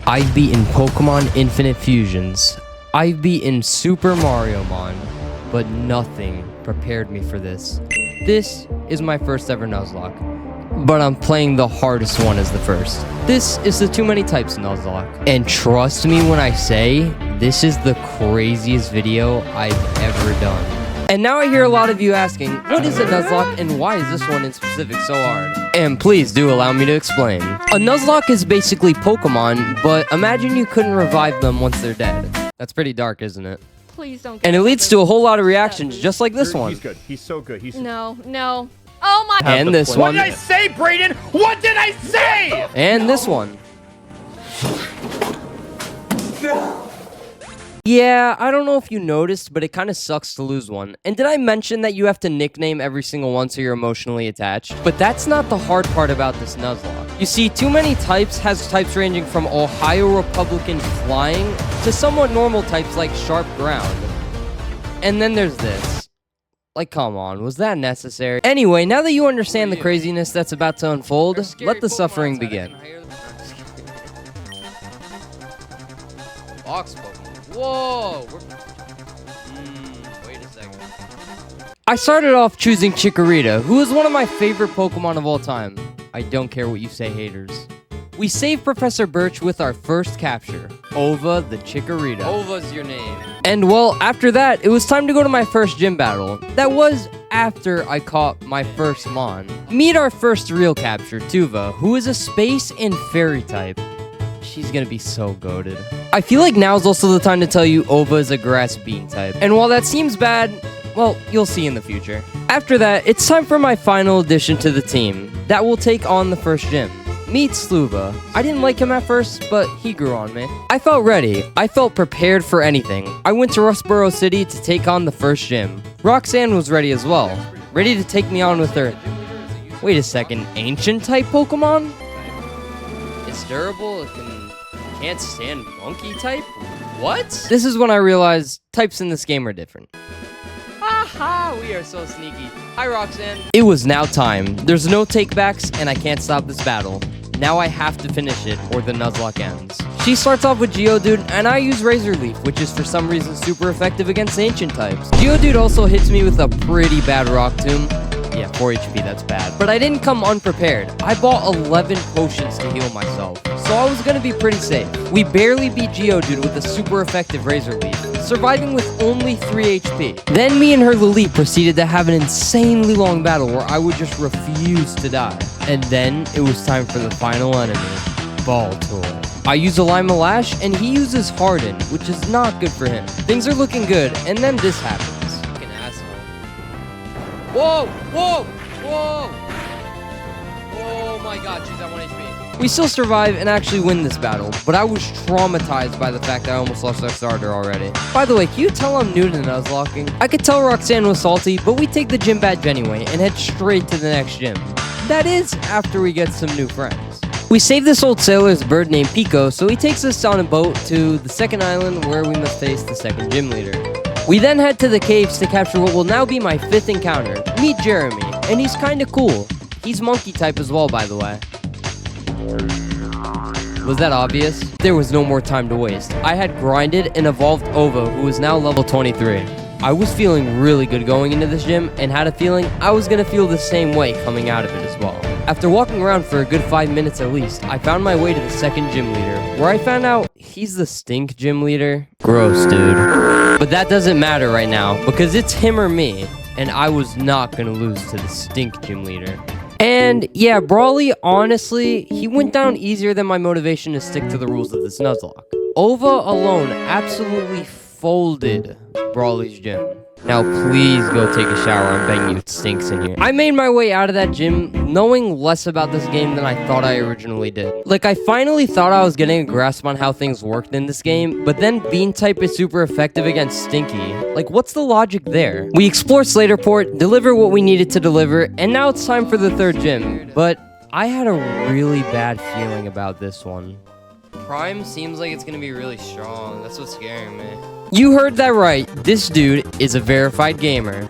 I've beaten Pokemon Infinite Fusions. I've beaten Super Mario Mon, but nothing prepared me for this. This is my first ever Nuzlocke, but I'm playing the hardest one as the first. This is the Too Many Types Nuzlocke, and trust me when I say, this is the craziest video I've ever done. And now I hear a lot of you asking, what is a Nuzlocke and why is this one in specific so hard? And please do allow me to explain. A Nuzlocke is basically Pokemon, but imagine you couldn't revive them once they're dead. That's pretty dark, isn't it? Please don't. And it leads to a whole lot of reactions, just like this one. He's good. He's so good. He's No. Oh my. And this What one. did I say, Brayden? What did I say? And this one. Yeah, I don't know if you noticed, but it kind of sucks to lose one. And did I mention that you have to nickname every single one so you're emotionally attached? But that's not the hard part about this Nuzlocke. You see, Too Many Types has types ranging from Ohio Republican flying to somewhat normal types like sharp ground. And then there's this. Like, come on, was that necessary? Anyway, now that you understand the craziness that's about to unfold, let the suffering begin. Box Pokemon. Whoa! Wait a second. I started off choosing Chikorita, who is one of my favorite Pokemon of all time. I don't care what you say, haters. We saved Professor Birch with our first capture, Ova the Chikorita. Ova's your name. And well, after that, it was time to go to my first gym battle. That was after I caught my first Mon. Meet our first real capture, Tuva, who is a space and fairy type. She's gonna be so goated. I feel like now is also the time to tell you Ova is a grass bean type. And while that seems bad, well, you'll see in the future. After that, it's time for my final addition to the team that will take on the first gym. Meet Sluva. I didn't like him at first, but he grew on me. I felt ready. I felt prepared for anything. I went to Rustboro City to take on the first gym. Roxanne was ready as well, ready to take me on with her. Wait a second, ancient type Pokemon? It's durable, it can't stand monkey type? What? This is when I realized types in this game are different. Aha, we are so sneaky. Hi, Roxanne. It was now time. There's no takebacks, and I can't stop this battle. Now I have to finish it, or the Nuzlocke ends. She starts off with Geodude, and I use Razor Leaf, which is for some reason super effective against ancient types. Geodude also hits me with a pretty bad Rock Tomb. Yeah, 4 HP, that's bad. But I didn't come unprepared. I bought 11 potions to heal myself, so I was gonna be pretty safe. We barely beat Geodude with a super effective Razor Leaf, surviving with only 3 HP. Then me and her Lilith proceeded to have an insanely long battle where I would just refuse to die. And then it was time for the final enemy, Baltoy. I use a Lima Lash, and he uses Harden, which is not good for him. Things are looking good, and then this happens. Whoa! Whoa! Whoa! Oh my god, she's at 1 HP. We still survive and actually win this battle, but I was traumatized by the fact that I almost lost our starter already. By the way, can you tell I'm new to Nuzlocking? I could tell Roxanne was salty, but we take the gym badge anyway and head straight to the next gym. That is, after we get some new friends. We save this old sailor's bird named Pico, so he takes us on a boat to the second island where we must face the second gym leader. We then head to the caves to capture what will now be my 5th encounter. Meet Jeremy, and he's kinda cool. He's monkey type as well, by the way. Was that obvious? There was no more time to waste. I had grinded and evolved Ova, who is now level 23. I was feeling really good going into this gym, and had a feeling I was gonna feel the same way coming out of it as well. After walking around for a good 5 minutes at least, I found my way to the second gym leader, where I found out he's the stink gym leader. Gross, dude. But that doesn't matter right now, because it's him or me, and I was not gonna lose to the stink gym leader. And yeah, Brawly, honestly, he went down easier than my motivation to stick to the rules of this Nuzlocke. Ova alone absolutely folded Brawly's gym. Now please go take a shower, I'm begging you, it stinks in here. I made my way out of that gym knowing less about this game than I thought I originally did. Like, I finally thought I was getting a grasp on how things worked in this game, but then Bean type is super effective against Stinky. Like, what's the logic there? We explore Slaterport, deliver what we needed to deliver, and now it's time for the third gym. But I had a really bad feeling about this one. Prime seems like it's gonna be really strong. That's what's scaring me. You heard that right. This dude is a verified gamer.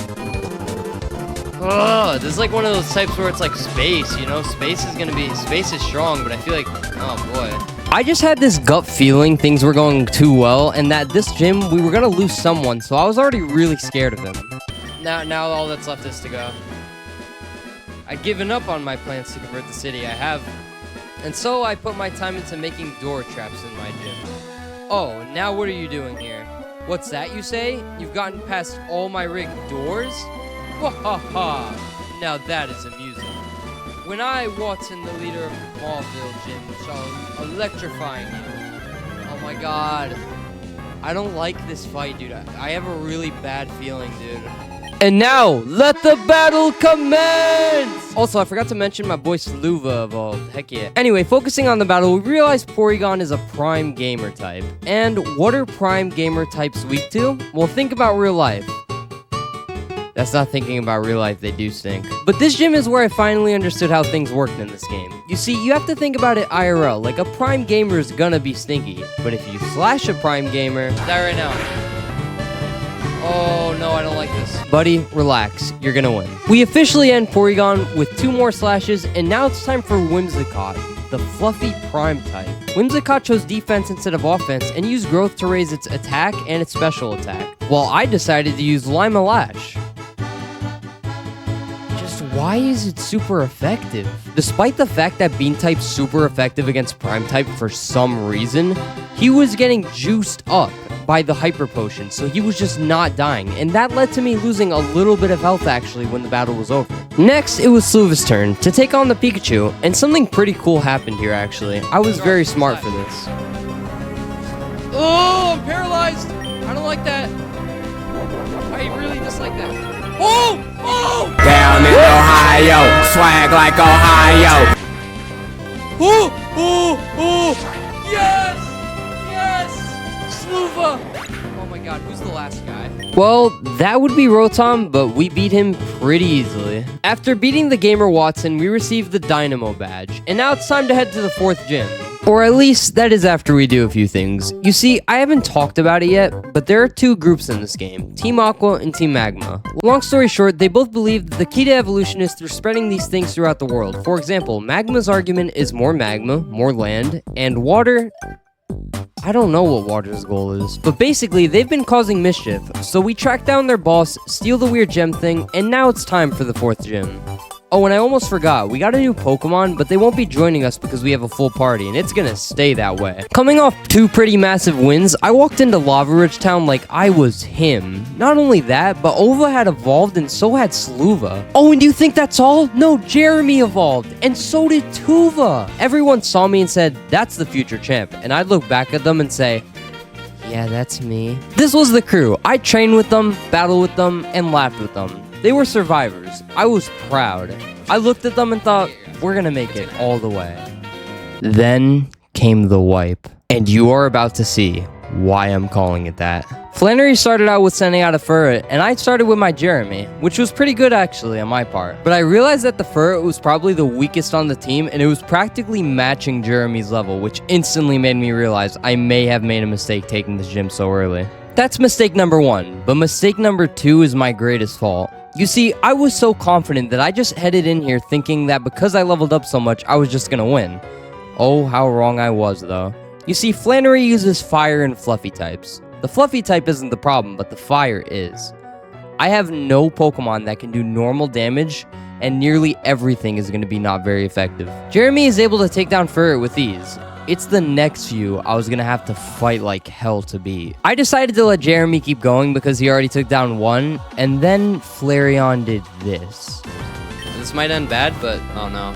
Oh, this is like one of those types where it's like space, you know? Space is strong, but I feel like, oh boy. I just had this gut feeling things were going too well, and that this gym, we were gonna lose someone, so I was already really scared of him. Now all that's left is to go. I'd given up on my plans to convert the city, I have. And so I put my time into making door traps in my gym. Oh, now what are you doing here? What's that you say? You've gotten past all my rigged doors? Wahaha! Now that is amusing. When I, Watson, the leader of Smallville Gym, shall electrifying you. Oh my god. I don't like this fight, dude. I have a really bad feeling, dude. And now, let the battle commence! Also, I forgot to mention my boy Sluva evolved. Heck yeah. Anyway, focusing on the battle, we realized Porygon is a prime gamer type. And what are prime gamer types weak to? Well, think about real life. That's not thinking about real life, they do stink. But this gym is where I finally understood how things worked in this game. You see, you have to think about it IRL, like a prime gamer is gonna be stinky. But if you slash a prime gamer, die right now. Oh no, I don't like this. Buddy, relax, you're gonna win. We officially end Porygon with 2 more slashes, and now it's time for Whimsicott, the fluffy prime type. Whimsicott chose defense instead of offense and used growth to raise its attack and its special attack, while I decided to use Lima Lash. Why is it super effective? Despite the fact that Bean type's super effective against Prime type for some reason, he was getting juiced up by the Hyper Potion, so he was just not dying, and that led to me losing a little bit of health actually when the battle was over. Next, it was Sluva's turn to take on the Pikachu, and something pretty cool happened here actually. I was very smart for this. Oh, I'm paralyzed! I don't like that. I really dislike that. Oh! Oh! Down in Ohio, swag like Ohio. Oh! Oh! Oh! Yes! Yes! Sluva! Oh my god, who's the last guy? Well, that would be Rotom, but we beat him pretty easily. After beating the Gamer Watson, we received the Dynamo badge, and now it's time to head to the 4th gym. Or at least, that is after we do a few things. You see, I haven't talked about it yet, but there are 2 groups in this game, Team Aqua and Team Magma. Long story short, they both believe that the key to evolution is through spreading these things throughout the world. For example, Magma's argument is more magma, more land, and water... I don't know what Water's goal is, but basically, they've been causing mischief, so we track down their boss, steal the weird gem thing, and now it's time for the 4th gym. Oh, and I almost forgot, we got a new Pokemon, but they won't be joining us because we have a full party, and it's gonna stay that way. Coming off 2 pretty massive wins, I walked into Lava Ridge Town like I was him. Not only that, but Ova had evolved and so had Sluva. Oh, and do you think that's all? No, Jeremy evolved, and so did Tuva. Everyone saw me and said, that's the future champ, and I'd look back at them and say, yeah, that's me. This was the crew. I trained with them, battled with them, and laughed with them. They were survivors. I was proud. I looked at them and thought, we're gonna make it all the way. Then came the wipe. And you are about to see why I'm calling it that. Flannery started out with sending out a Furret, and I started with my Jeremy, which was pretty good actually on my part. But I realized that the Furret was probably the weakest on the team, and it was practically matching Jeremy's level, which instantly made me realize I may have made a mistake taking this gym so early. That's mistake number 1, but mistake number 2 is my greatest fault. You see, I was so confident that I just headed in here thinking that because I leveled up so much, I was just gonna win. Oh, how wrong I was, though. You see, Flannery uses fire and fluffy types. The fluffy type isn't the problem, but the fire is. I have no Pokemon that can do normal damage, and nearly everything is gonna be not very effective. Jeremy is able to take down Furret with ease. It's the next few I was gonna have to fight like hell to beat. I decided to let Jeremy keep going because he already took down 1, and then Flareon did this. This might end bad, but oh no.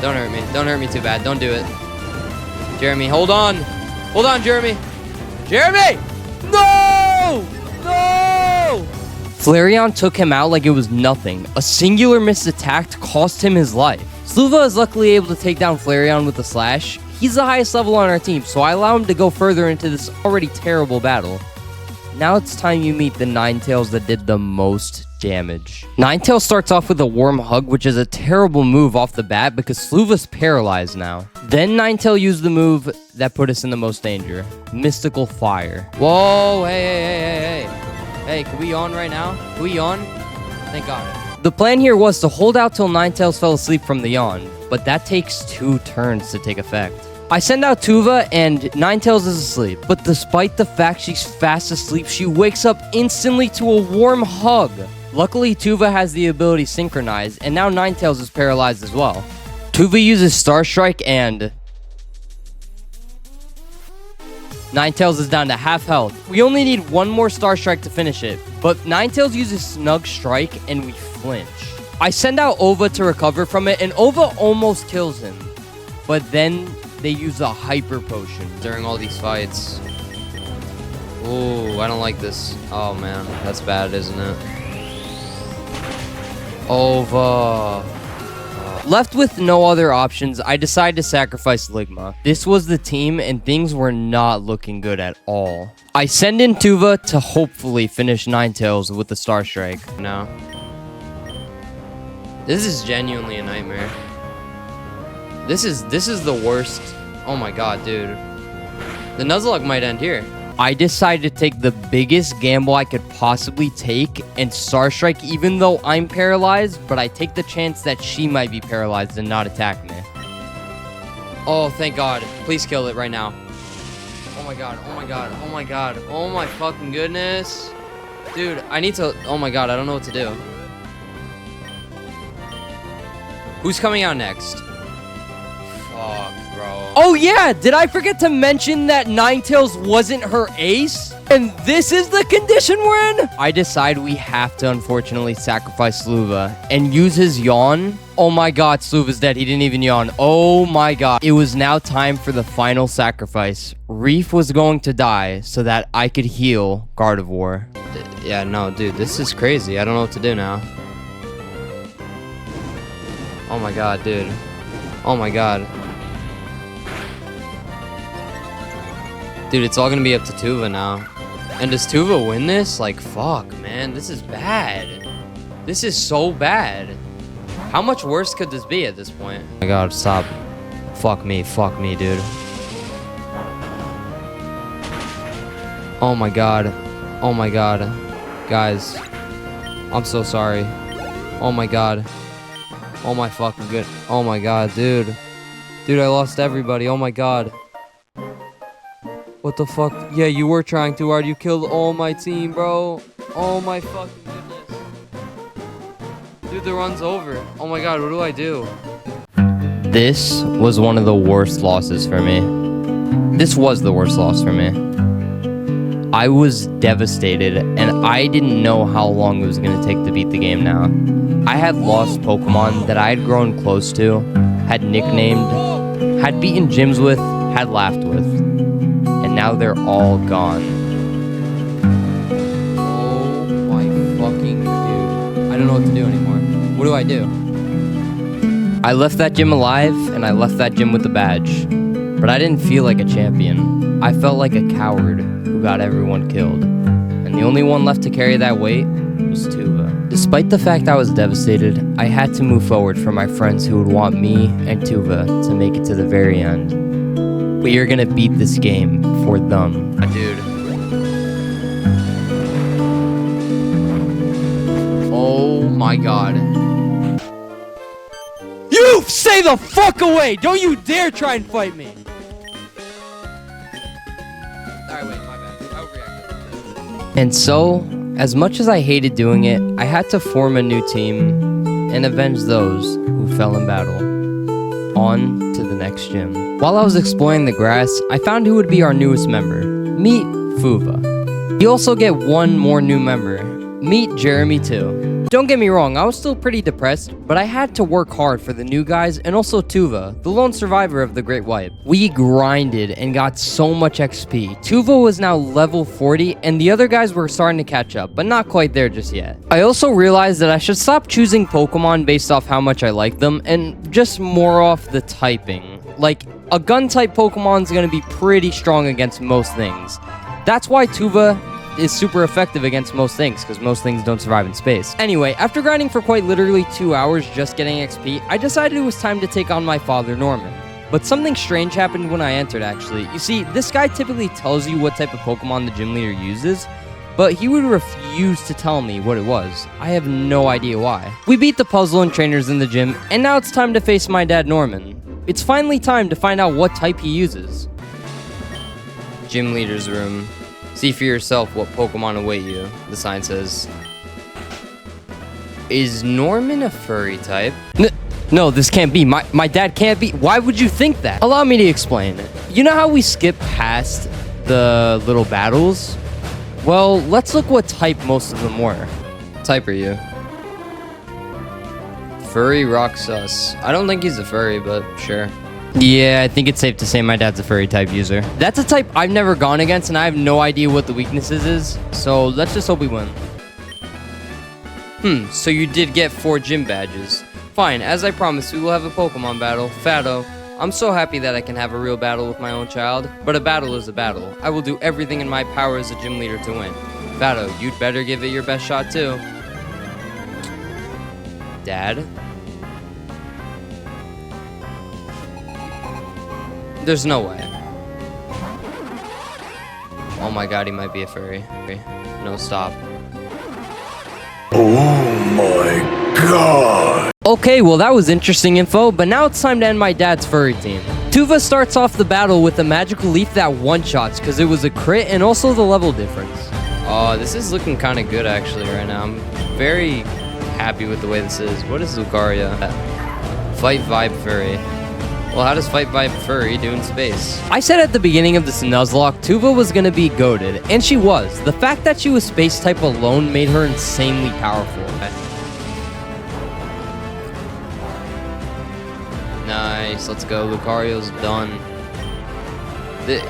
Don't hurt me. Don't hurt me too bad. Don't do it. Jeremy, hold on. Hold on, Jeremy. Jeremy! No! No! Flareon took him out like it was nothing. A singular missed attack cost him his life. Sluva is luckily able to take down Flareon with a slash. He's the highest level on our team, so I allow him to go further into this already terrible battle. Now it's time you meet the Ninetales that did the most damage. Ninetales starts off with a warm hug, which is a terrible move off the bat because Sluva's paralyzed now. Then Ninetale used the move that put us in the most danger, Mystical Fire. Whoa, hey. Hey, can we yawn right now? Can we yawn? Thank God. The plan here was to hold out till Ninetales fell asleep from the yawn, but that takes 2 turns to take effect. I send out Tuva and Ninetales is asleep. But despite the fact she's fast asleep, she wakes up instantly to a warm hug. Luckily, Tuva has the ability Synchronize, and now Ninetales is paralyzed as well. Tuva uses Star Strike and Ninetales is down to half health. We only need one more Star Strike to finish it, but Ninetales uses Snug Strike and we flinch. I send out Ova to recover from it, and Ova almost kills him. But then they use a Hyper Potion during all these fights. Ooh, I don't like this. Oh man, that's bad, isn't it? Ova. Left with no other options, I decide to sacrifice Ligma. This was the team, and things were not looking good at all. I send in Tuva to hopefully finish Ninetales with the Star Strike. No. This is genuinely a nightmare. This is the worst. Oh my god, dude. The Nuzlocke might end here. I decided to take the biggest gamble I could possibly take and Star Strike even though I'm paralyzed, but I take the chance that she might be paralyzed and not attack me. Oh, thank god. Please kill it right now. Oh my god, oh my god, oh my god, oh my fucking goodness. Dude, I need to... Oh my god, I don't know what to do. Who's coming out next? Fuck, bro. Oh yeah, did I forget to mention that Ninetales wasn't her ace? And this is the condition we're in? I decide we have to unfortunately sacrifice Sluva and use his yawn. Oh my god, Sluva's dead. He didn't even yawn. Oh my god. It was now time for the final sacrifice. Reef was going to die so that I could heal Gardevoir. Yeah, no, dude, this is crazy. I don't know what to do now. Oh my god, dude. Oh my god. Dude, it's all gonna be up to Tuva now. And does Tuva win this? Like, fuck, man. This is bad. This is so bad. How much worse could this be at this point? Oh my god, stop. Fuck me, dude. Oh my god. Oh my god. Guys. I'm so sorry. Oh my god. Oh my fucking good. Oh my god, dude. Dude, I lost everybody. Oh my god. What the fuck? Yeah, you were trying too hard. You killed all my team, bro. Oh my fucking goodness. Dude, the run's over. Oh my god, what do I do? This was one of the worst losses for me. This was the worst loss for me. I was devastated, and I didn't know how long it was going to take to beat the game now. I had lost Pokemon that I had grown close to, had nicknamed, had beaten gyms with, had laughed with. And now they're all gone. Oh my fucking dude. I don't know what to do anymore. What do I do? I left that gym alive, and I left that gym with a badge. But I didn't feel like a champion. I felt like a coward who got everyone killed. And the only one left to carry that weight was Tuva. Despite the fact I was devastated, I had to move forward for my friends who would want me and Tuva to make it to the very end. We are gonna beat this game for them. Dude. Oh my god. You stay the fuck away! Don't you dare try and fight me! Alright, wait, my bad. I overreacted. And so, as much as I hated doing it, I had to form a new team and avenge those who fell in battle. On to the next gym. While I was exploring the grass, I found who would be our newest member. Meet Fuva. You also get one more new member. Meet Jeremy too. Don't get me wrong, I was still pretty depressed, but I had to work hard for the new guys and also Tuva, the lone survivor of the Great Wipe. We grinded and got so much XP. Tuva was now level 40 and the other guys were starting to catch up, but not quite there just yet. I also realized that I should stop choosing Pokemon based off how much I like them and just more off the typing. Like, a gun type Pokemon's gonna be pretty strong against most things. That's why Tuva is super effective against most things, because most things don't survive in space. Anyway, after grinding for quite literally 2 hours just getting XP, I decided it was time to take on my father, Norman. But something strange happened when I entered, actually. You see, this guy typically tells you what type of Pokemon the gym leader uses, but he would refuse to tell me what it was. I have no idea why. We beat the puzzle and trainers in the gym, and now it's time to face my dad, Norman. It's finally time to find out what type he uses. Gym leader's room. See for yourself what Pokemon await you, the sign says. Is Norman a furry type? No, this can't be. My dad can't be. Why would you think that? Allow me to explain. You know how we skip past the little battles? Well, let's look what type most of them were. What type are you? Furry rock sus. I don't think he's a furry, but sure. Yeah, I think it's safe to say my dad's a furry type user. That's a type I've never gone against, and I have no idea what the weaknesses is. So let's just hope we win. So you did get 4 gym badges. Fine, as I promised, we will have a Pokemon battle. Fado, I'm so happy that I can have a real battle with my own child, but a battle is a battle. I will do everything in my power as a gym leader to win. Fado, you'd better give it your best shot too. Dad? There's no way. Oh my god, he might be a furry. No, stop. Oh my god! Okay, well that was interesting info, but now it's time to end my dad's furry team. Tuva starts off the battle with a magical leaf that one-shots because it was a crit and also the level difference. Oh, this is looking kind of good actually right now. I'm very happy with the way this is. What is Lucario? Fight Vibe Furry. Well, how does Fight Vibe Furry do in space? I said at the beginning of this Nuzlocke, Tuva was gonna be goated, and she was. The fact that she was space type alone made her insanely powerful. Nice, let's go. Lucario's done.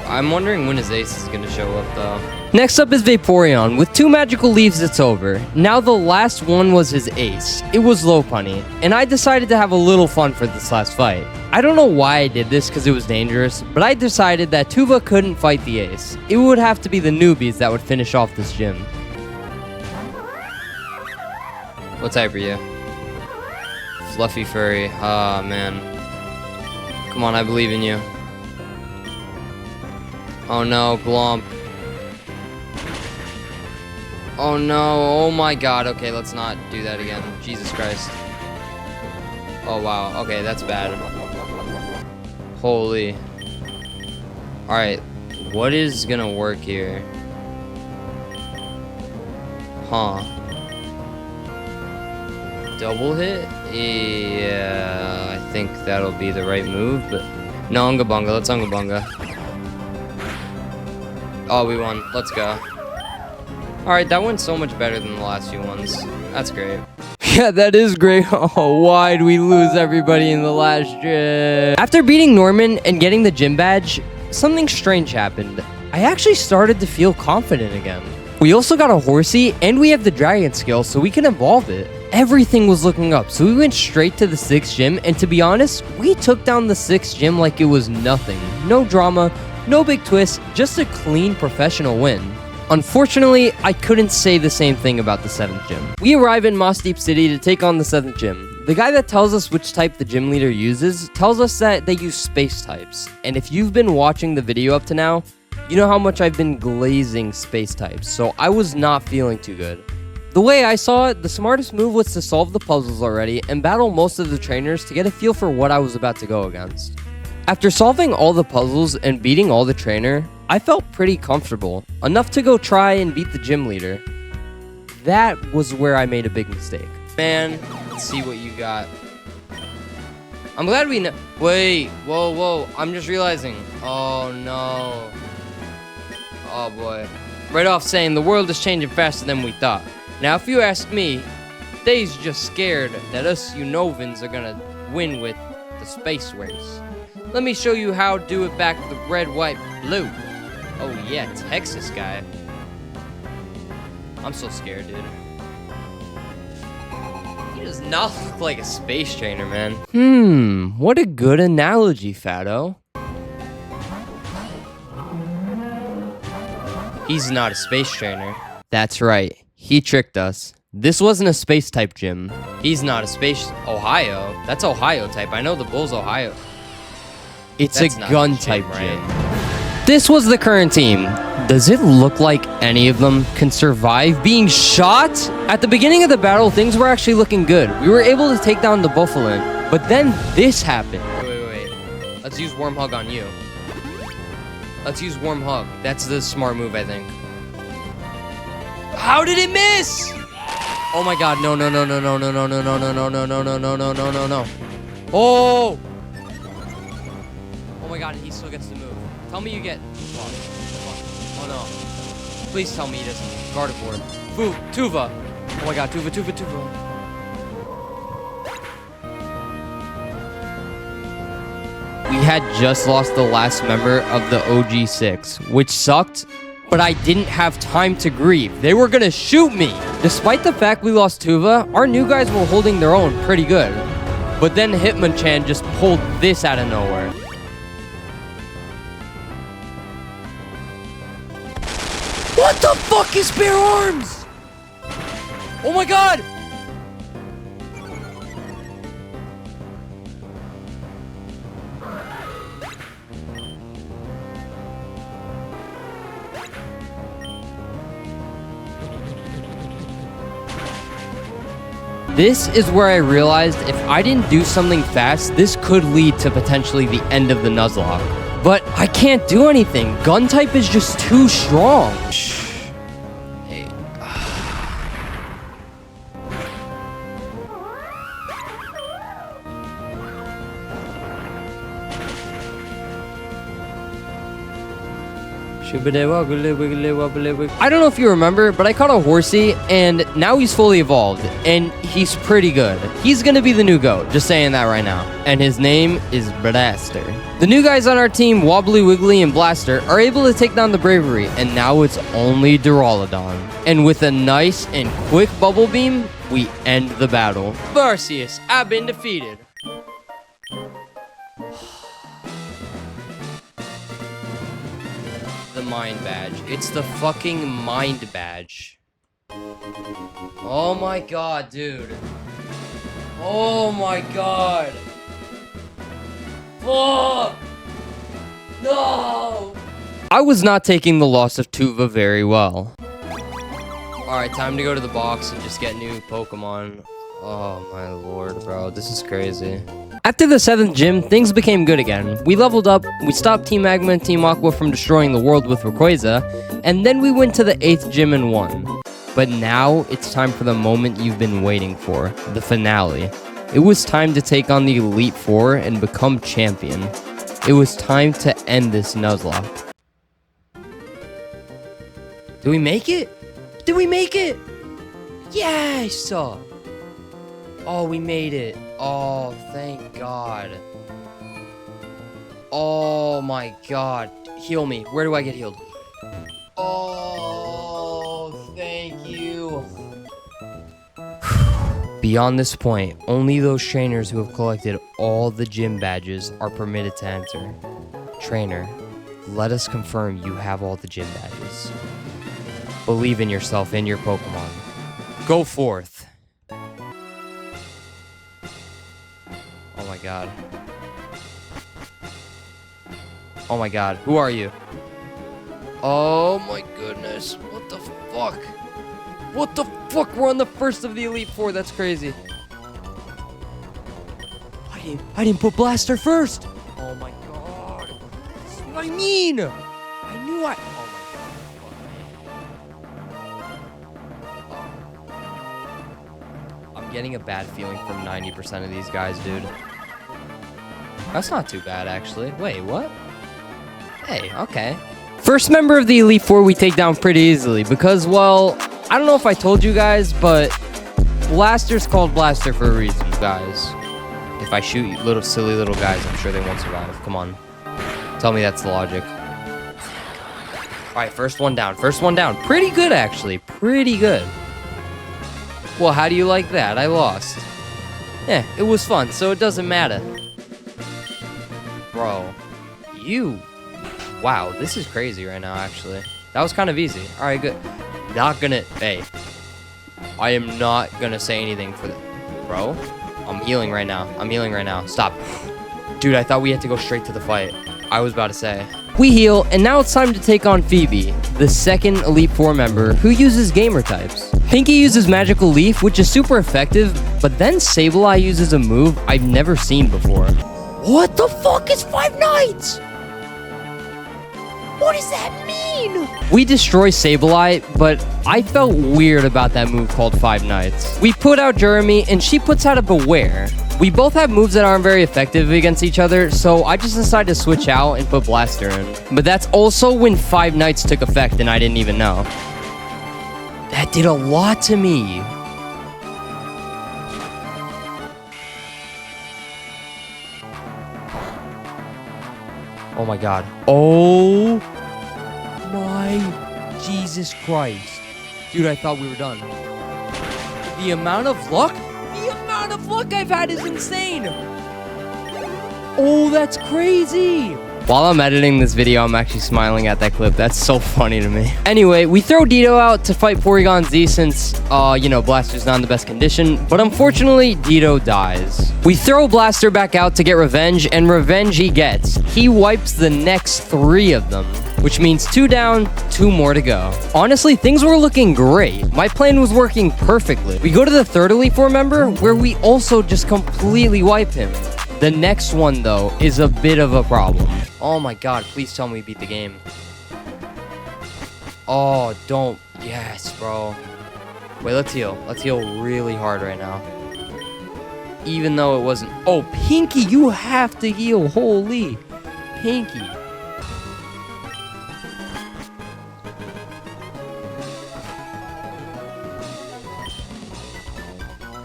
I'm wondering when his ace is gonna show up though. Next up is Vaporeon. With 2 magical leaves, it's over. Now the last one was his ace. It was Lopunny, and I decided to have a little fun for this last fight. I don't know why I did this because it was dangerous, but I decided that Tuva couldn't fight the ace. It would have to be the newbies that would finish off this gym. What type are you? Fluffy Furry. Ah, man. Come on, I believe in you. Oh no, Glomp. Oh no, oh my god. Okay, let's not do that again. Jesus Christ. Oh wow, okay, that's bad. Holy. Alright, what is gonna work here? Huh. Double hit? Yeah, I think that'll be the right move, but... No, Unga Bunga, let's Unga Bunga. Oh, we won. Let's go. Alright, that went so much better than the last few ones. That's great. Yeah, that is great. Oh, why'd we lose everybody in the last gym? After beating Norman and getting the gym badge, something strange happened. I actually started to feel confident again. We also got a Horsey, and we have the Dragon skill, so we can evolve it. Everything was looking up, so we went straight to the 6th gym, and to be honest, we took down the 6th gym like it was nothing. No drama, no big twist, just a clean professional win. Unfortunately, I couldn't say the same thing about the 7th gym. We arrive in Moss Deep City to take on the 7th gym. The guy that tells us which type the gym leader uses tells us that they use space types. And if you've been watching the video up to now, you know how much I've been glazing space types, so I was not feeling too good. The way I saw it, the smartest move was to solve the puzzles already and battle most of the trainers to get a feel for what I was about to go against. After solving all the puzzles and beating all the trainer, I felt pretty comfortable, enough to go try and beat the gym leader. That was where I made a big mistake. Man, let's see what you got. I'm glad we know. Wait, whoa, I'm just realizing. Oh no. Oh boy. Right off saying the world is changing faster than we thought. Now if you ask me, they's just scared that us Unovans are gonna win with the space race. Let me show you how to do it back with the red, white, blue. Oh yeah, Texas guy. I'm so scared, dude. He does not look like a space trainer, man. What a good analogy, Fado. He's not a space trainer. That's right. He tricked us. This wasn't a space type gym. He's not a space... Ohio? That's Ohio type. I know the Bull's Ohio. It's a gun type gym. This was the current team. Does it look like any of them can survive being shot? At the beginning of the battle, things were actually looking good. We were able to take down the Buffalin, but then this happened. Wait. Let's use Worm Hug on you. Let's use Worm Hug. That's the smart move, I think. How did it miss? Oh my god, no. Oh! Oh my god, he still gets to move. Tell me you get... Oh no. Please tell me he doesn't. Gardevoir. Tuva. Oh my god, Tuva. We had just lost the last member of the OG6, which sucked, but I didn't have time to grieve. They were gonna shoot me. Despite the fact we lost Tuva, our new guys were holding their own pretty good. But then Hitmonchan just pulled this out of nowhere. What the fuck is Bare Arms? Oh my god! This is where I realized if I didn't do something fast, this could lead to potentially the end of the Nuzlocke. But I can't do anything. Gun type is just too strong. Hey. I don't know if you remember, but I caught a horsey, and now he's fully evolved, and he's pretty good. He's gonna be the new GOAT, just saying that right now. And his name is Blaster. The new guys on our team, Wobbly, Wiggly, and Blaster, are able to take down the Bravery, and now it's only Duraludon. And with a nice and quick Bubble Beam, we end the battle. Arceus, I've been defeated. The Mind Badge. It's the fucking Mind Badge. Oh my god, dude. Oh my god. Fuck! No! I was not taking the loss of Tuva very well. Alright, time to go to the box and just get new Pokemon. Oh my lord, bro. This is crazy. After the 7th gym, things became good again. We leveled up, we stopped Team Magma and Team Aqua from destroying the world with Rayquaza, and then we went to the 8th gym and won. But now, it's time for the moment you've been waiting for, the finale. It was time to take on the Elite Four and become champion. It was time to end this Nuzlocke. Did we make it? Did we make it? Yes! Oh, we made it. Oh, thank God. Oh my God. Heal me. Where do I get healed? Oh, thank you. Beyond this point, only those trainers who have collected all the gym badges are permitted to enter. Trainer, let us confirm you have all the gym badges. Believe in yourself and your Pokemon. Go forth. Oh my god. Oh my god. Who are you? Oh my goodness. What the fuck? What the fuck? We're on the first of the Elite Four. That's crazy. I didn't put Blaster first. Oh my god. That's what I mean. I knew I... I'm getting a bad feeling from 90% of these guys, dude. That's not too bad, actually. Wait, what? Hey, okay. First member of the Elite Four we take down pretty easily because, well, I don't know if I told you guys, but Blaster's called Blaster for a reason, guys. If I shoot you little silly little guys, I'm sure they won't survive. Come on. Tell me that's the logic. Alright, first one down. First one down. Pretty good, actually. Pretty good. Well, how do you like that? I lost. Yeah, it was fun, so it doesn't matter. Bro, you... Wow, this is crazy right now, actually. That was kind of easy. Alright, good. Not gonna... Hey. I am not gonna say anything for the... Bro, I'm healing right now. I'm healing right now. Stop. Dude, I thought we had to go straight to the fight. I was about to say. We heal, and now it's time to take on Phoebe, the second Elite Four member who uses Gamer types. Pinky uses Magical Leaf, which is super effective, but then Sableye uses a move I've never seen before. What the fuck is Five Nights? What does that mean? We destroy Sableye, but I felt weird about that move called Five Nights. We put out Jeremy, and she puts out a Beware. We both have moves that aren't very effective against each other, so I just decided to switch out and put Blaster in. But that's also when Five Nights took effect, and I didn't even know. That did a lot to me. Oh my god. Oh my Jesus Christ. Dude, I thought we were done. The amount of luck? The amount of luck I've had is insane. Oh, that's crazy. While I'm editing this video, I'm actually smiling at that clip. That's so funny to me. Anyway, we throw Dito out to fight Porygon Z since, you know, Blaster's not in the best condition. But unfortunately, Dito dies. We throw Blaster back out to get revenge, and revenge he gets. He wipes the next 3 of them, which means 2 down, 2 more to go. Honestly, things were looking great. My plan was working perfectly. We go to the 3rd Elite Four member, where we also just completely wipe him. The next one, though, is a bit of a problem. Oh my god, please tell me we beat the game. Oh, don't. Yes, bro. Wait, let's heal. Let's heal really hard right now. Even though it wasn't... Oh, Pinky, you have to heal. Holy. Pinky.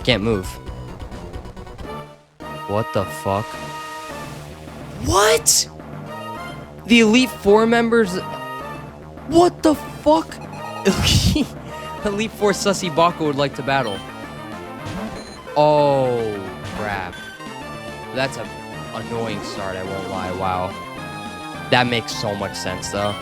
Can't move. What the fuck? What? The Elite Four members... What the fuck? Elite Four Sussy Baka would like to battle. Oh, crap. That's a annoying start, I won't lie. Wow. That makes so much sense, though.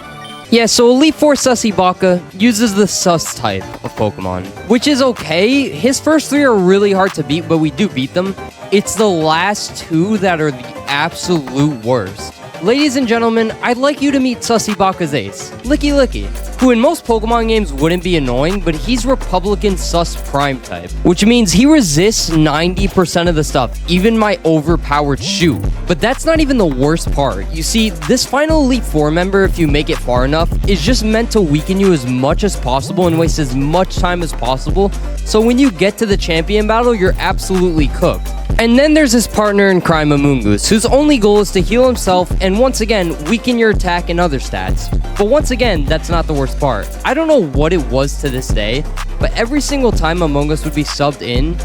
Yeah, so Elite Four Sussy Baka uses the Sus type of Pokemon, which is okay. His first 3 are really hard to beat, but we do beat them. It's the last 2 that are the absolute worst. Ladies and gentlemen, I'd like you to meet Sussy Baka's ace, Licky Licky, who in most Pokemon games wouldn't be annoying, but he's Republican Sus Prime type, which means he resists 90% of the stuff, even my overpowered shoe. But that's not even the worst part. You see, this final Elite Four member, if you make it far enough, is just meant to weaken you as much as possible and waste as much time as possible, so when you get to the champion battle, you're absolutely cooked. And then there's his partner in crime, Amoongoose, whose only goal is to heal himself and once again, weaken your attack and other stats. But once again, that's not the worst part. I don't know what it was to this day, but every single time Among Us would be subbed in,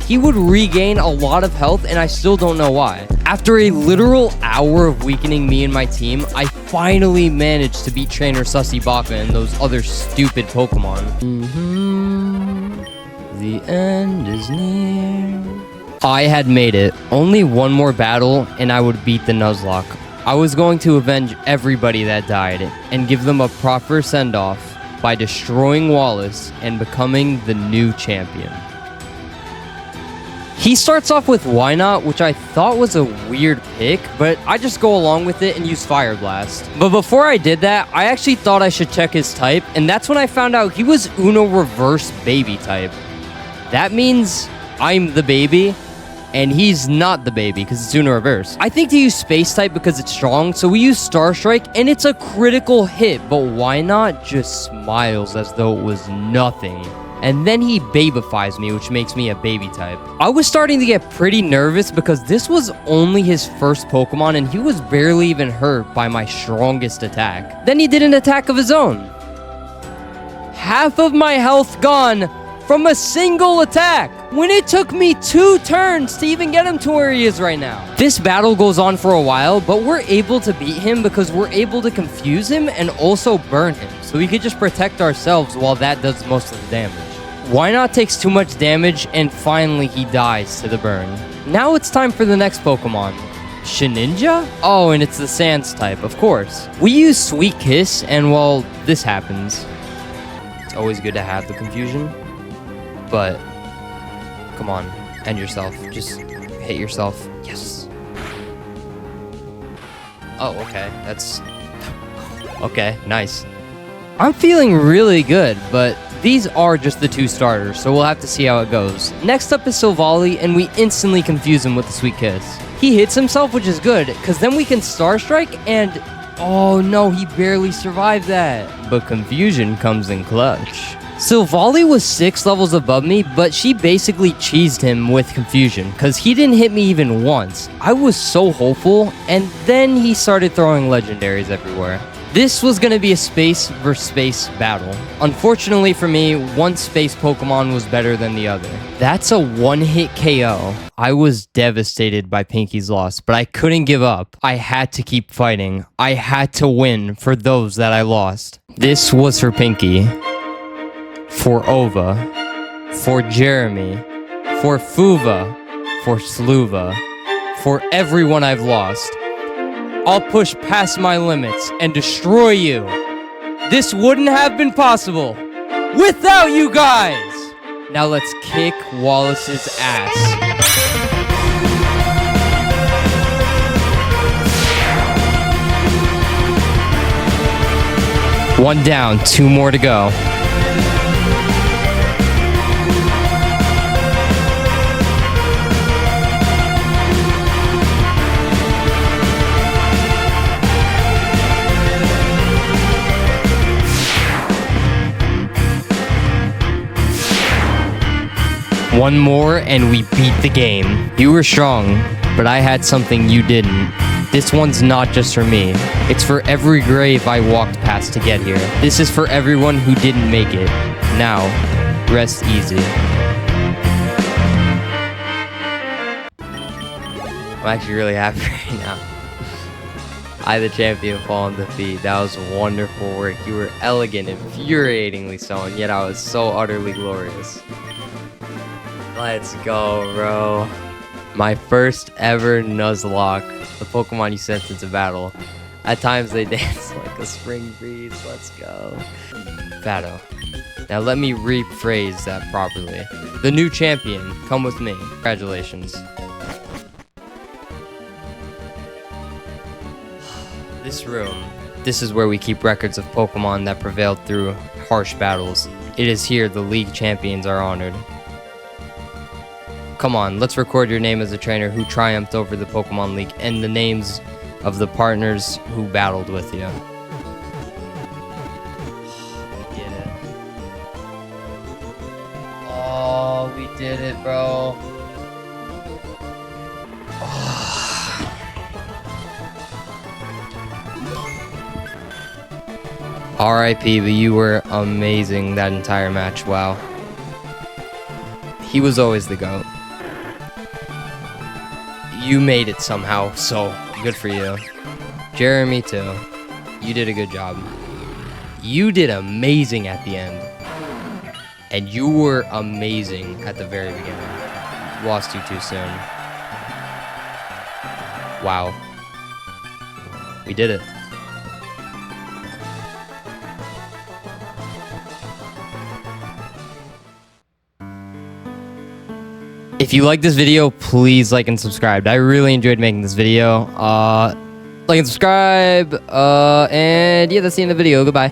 he would regain a lot of health, and I still don't know why. After a literal hour of weakening me and my team, I finally managed to beat Trainer Sussy Baka and those other stupid Pokemon. The end is near. I had made it. Only one more battle, and I would beat the Nuzlocke. I was going to avenge everybody that died, and give them a proper send-off by destroying Wallace and becoming the new champion. He starts off with Why Not, which I thought was a weird pick, but I just go along with it and use Fire Blast. But before I did that, I actually thought I should check his type, and that's when I found out he was Uno Reverse Baby type. That means I'm the baby, and he's not the baby because it's Uno Reverse. I think to use Space type because it's strong, so we use Star Strike, and it's a critical hit, but Why Not just smiles as though it was nothing. And then he babifies me, which makes me a baby type. I was starting to get pretty nervous because this was only his first Pokemon and he was barely even hurt by my strongest attack. Then he did an attack of his own. Half of my health gone from a single attack when it took me 2 turns to even get him to where he is right now. This battle goes on for a while, but we're able to beat him because we're able to confuse him and also burn him, so we could just protect ourselves while that does most of the damage. Why Not takes too much damage, and finally he dies to the burn. Now it's time for the next Pokemon. Shedinja? Oh, and it's the Sands type, of course. We use Sweet Kiss, and well, this happens. It's always good to have the confusion, but come on, end yourself. Just hit yourself. Yes. Oh, okay. That's... okay, nice. I'm feeling really good, but these are just the 2 starters, so we'll have to see how it goes. Next up is Silvally, and we instantly confuse him with the Sweet Kiss. He hits himself, which is good, because then we can Star Strike, and oh no, he barely survived that. But Confusion comes in clutch. Silvally was 6 levels above me, but she basically cheesed him with Confusion, because he didn't hit me even once. I was so hopeful, and then he started throwing legendaries everywhere. This was going to be a space versus space battle. Unfortunately for me, one space Pokemon was better than the other. That's a one-hit KO. I was devastated by Pinky's loss, but I couldn't give up. I had to keep fighting. I had to win for those that I lost. This was for Pinky, for Ova, for Jeremy, for Fuva, for Sluva, for everyone I've lost. I'll push past my limits and destroy you. This wouldn't have been possible without you guys. Now let's kick Wallace's ass. One down, 2 more to go. One more and we beat the game. You were strong, but I had something you didn't. This one's not just for me. It's for every grave I walked past to get here. This is for everyone who didn't make it. Now, rest easy. I'm actually really happy right now. I, the champion, fall on defeat. That was wonderful work. You were elegant, infuriatingly so, and yet I was so utterly glorious. Let's go, bro. My first ever Nuzlocke, the Pokemon you sent into battle. At times they dance like a spring breeze. Let's go. Fado. Now let me rephrase that properly. The new champion, come with me. Congratulations. This room, this is where we keep records of Pokemon that prevailed through harsh battles. It is here the league champions are honored. Come on, let's record your name as a trainer who triumphed over the Pokemon League and the names of the partners who battled with you. We did it. Oh, we did it, bro. RIP, but you were amazing that entire match. Wow. He was always the GOAT. You made it somehow, so good for you. Jeremy, too. You did a good job. You did amazing at the end. And you were amazing at the very beginning. Lost you too soon. Wow. We did it. If you like this video, please like and subscribe. I really enjoyed making this video. Like and subscribe. And yeah, that's the end of the video. Goodbye.